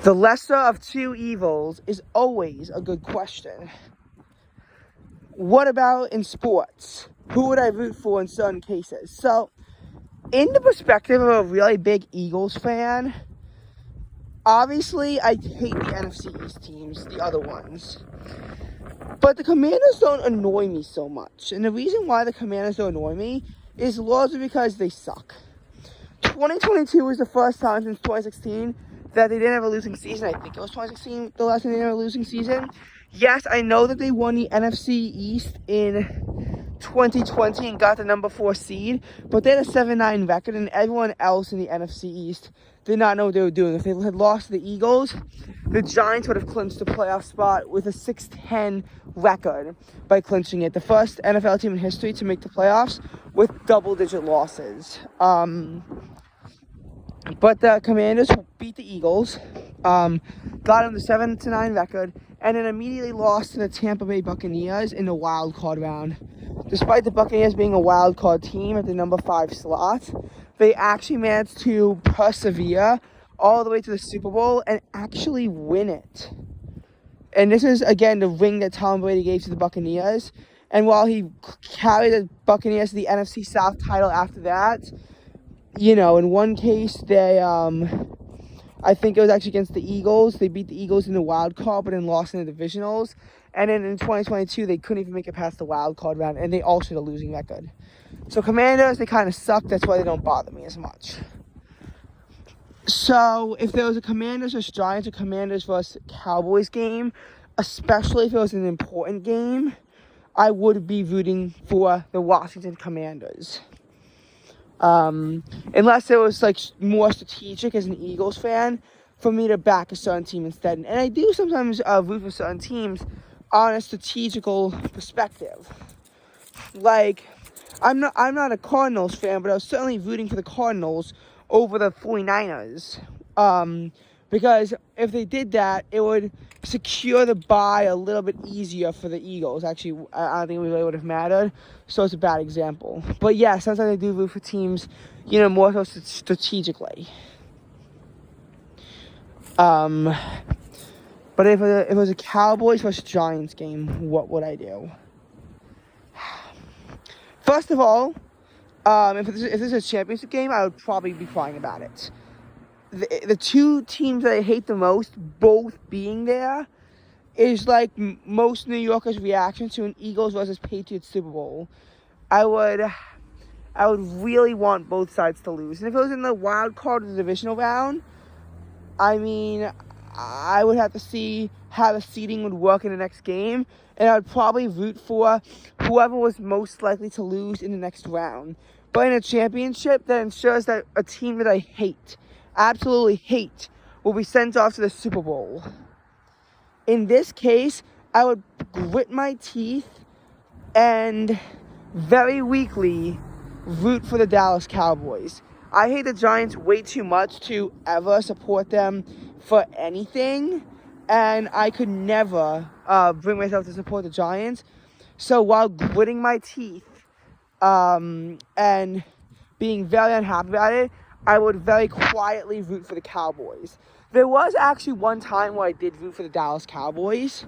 The lesser of two evils is always a good question. What about in sports? Who would I root for in certain cases? So, in the perspective of a really big Eagles fan, obviously I hate the NFC East teams, the other ones. But the Commanders don't annoy me so much. And the reason why the Commanders don't annoy me is largely because they suck. 2022 was the first time since 2016 that they didn't have a losing season. I think it was 2016, the last time they didn't have a losing season. Yes, I know that they won the NFC East in 2020 and got the number 4 seed, but they had a 7-9 record, and everyone else in the NFC East did not know what they were doing. If they had lost to the Eagles, the Giants would have clinched the playoff spot with a 6-10 record by clinching it. The first NFL team in history to make the playoffs with double-digit losses. But the Commanders beat the Eagles, got them the 7-9 record, and then immediately lost to the Tampa Bay Buccaneers in the wild card round. Despite the Buccaneers being a wild card team at the number 5 slot, they actually managed to persevere all the way to the Super Bowl and actually win it. And this is, again, the ring that Tom Brady gave to the Buccaneers. And while he carried the Buccaneers to the NFC South title after that, you know, in one case, they, I think it was actually against the Eagles. They beat the Eagles in the wild card, but then lost in the divisionals. And then in 2022, they couldn't even make it past the wild card round, and they also had a losing record. So Commanders, they kind of suck. That's why they don't bother me as much. So if there was a Commanders versus Giants or Commanders versus Cowboys game, especially if it was an important game, I would be rooting for the Washington Commanders. Unless it was like more strategic as an Eagles fan for me to back a certain team instead. And I do sometimes root for certain teams on a strategical perspective. Like, I'm not a Cardinals fan, but I was certainly rooting for the Cardinals over the 49ers. Because if they did that, it would secure the bye a little bit easier for the Eagles. Actually, I don't think it really would have mattered, so it's a bad example. But yeah, sometimes I do root for teams, you know, more so strategically. But if it was a Cowboys versus Giants game, what would I do? First of all, if this is a championship game, I would probably be crying about it. The two teams that I hate the most, both being there, is like most New Yorkers' reaction to an Eagles versus Patriots Super Bowl. I would really want both sides to lose. And if it was in the wild card of the divisional round, I mean, I would have to see how the seeding would work in the next game, and I would probably root for whoever was most likely to lose in the next round. But in a championship, that ensures that a team that I hate, absolutely hate, will be sent off to the Super Bowl. In this case, I would grit my teeth and very weakly root for the Dallas Cowboys. I hate the Giants way too much to ever support them for anything, and I could never bring myself to support the Giants. So while gritting my teeth and being very unhappy about it, I would very quietly root for the Cowboys. There was actually one time where I did root for the Dallas Cowboys,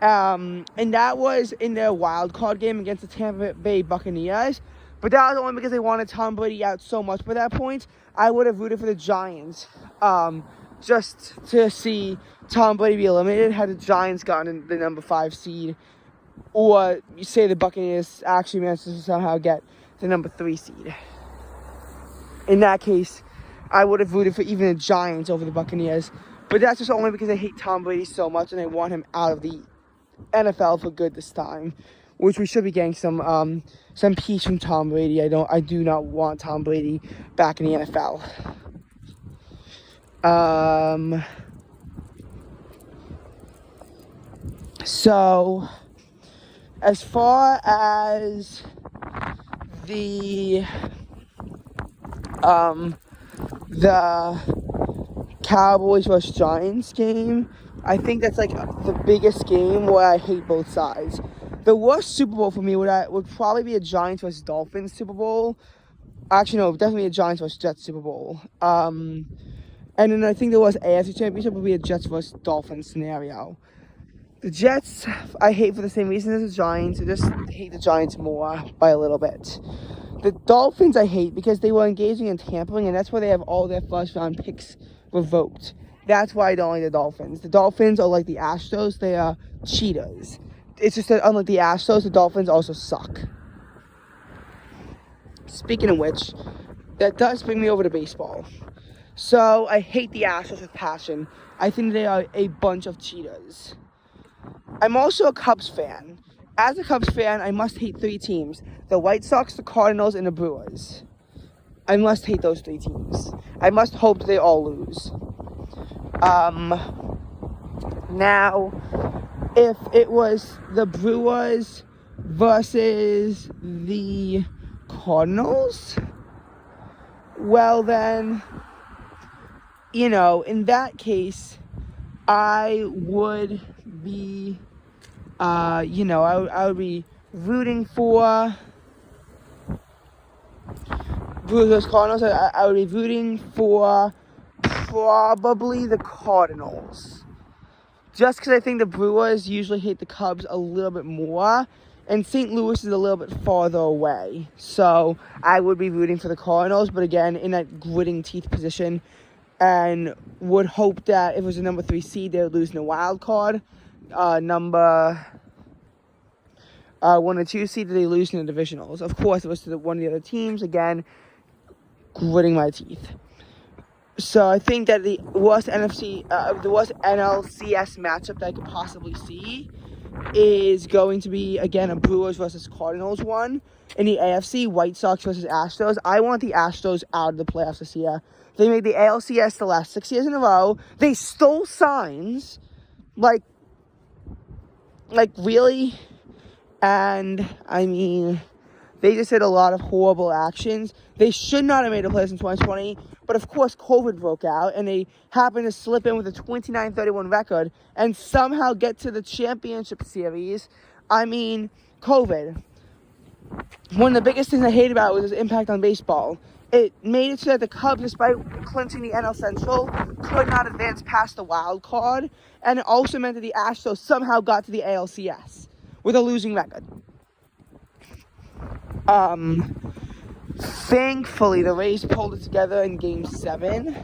and that was in their wild card game against the Tampa Bay Buccaneers. But that was only because they wanted Tom Brady out so much by that point. I would have rooted for the Giants just to see Tom Brady be eliminated had the Giants gotten the number 5 seed. Or you say the Buccaneers actually managed to somehow get the number 3 seed. In that case, I would have rooted for even the Giants over the Buccaneers. But that's just only because I hate Tom Brady so much and I want him out of the NFL for good this time. Which we should be getting some peace from Tom Brady. I do not want Tom Brady back in the NFL. So as far as the Cowboys vs. Giants game, I think that's like the biggest game where I hate both sides. The worst Super Bowl for me would probably be a Giants vs. Dolphins Super Bowl. Actually, no, definitely a Giants vs. Jets Super Bowl. And then I think there was AFC Championship would be a Jets versus Dolphins scenario. The Jets, I hate for the same reason as the Giants. I just hate the Giants more by a little bit. The Dolphins I hate because they were engaging in tampering, and that's why they have all their first-round picks revoked. That's why I don't like the Dolphins. The Dolphins are like the Astros. They are cheaters. It's just that unlike the Astros, the Dolphins also suck. Speaking of which, that does bring me over to baseball. So, I hate the Astros with passion. I think they are a bunch of cheaters. I'm also a Cubs fan. As a Cubs fan, I must hate 3 teams. The White Sox, the Cardinals, and the Brewers. I must hate those 3 teams. I must hope they all lose. Now, if it was the Brewers versus the Cardinals, well then, you know, in that case, I would be, I would be rooting for Brewers versus Cardinals. I would be rooting for probably the Cardinals. Just because I think the Brewers usually hate the Cubs a little bit more. And St. Louis is a little bit farther away. So I would be rooting for the Cardinals. But again, in that gritting teeth position. And would hope that if it was a number 3 seed, they would lose in the wild card. Number 1 or 2 seed, they lose in the divisionals. Of course, it was to one of the other teams. Again, gritting my teeth. So I think that the worst NLCS matchup that I could possibly see is going to be, again, a Brewers versus Cardinals one. In the AFC, White Sox versus Astros. I want the Astros out of the playoffs this year. They made the ALCS the last 6 years in a row. They stole signs. Like really? And, I mean, they just did a lot of horrible actions. They should not have made a playoffs in 2020. But, of course, COVID broke out. And they happened to slip in with a 29-31 record. And somehow get to the championship series. I mean, COVID. One of the biggest things I hate about it was its impact on baseball. It made it so that the Cubs, despite clinching the NL Central, could not advance past the wild card. And it also meant that the Astros somehow got to the ALCS with a losing record. Thankfully, the Rays pulled it together in Game 7.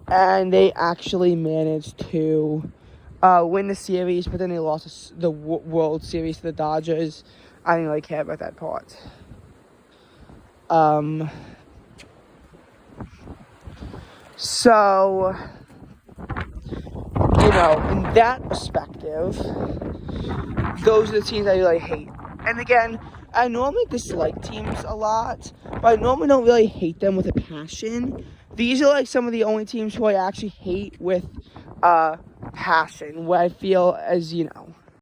And they actually managed to win the series. But then they lost the World Series to the Dodgers. I didn't really care about that part. So, you know, in that perspective, those are the teams I really hate. And again, I normally dislike teams a lot, but I normally don't really hate them with a passion. These are like some of the only teams who I actually hate with passion, where I feel as, you know,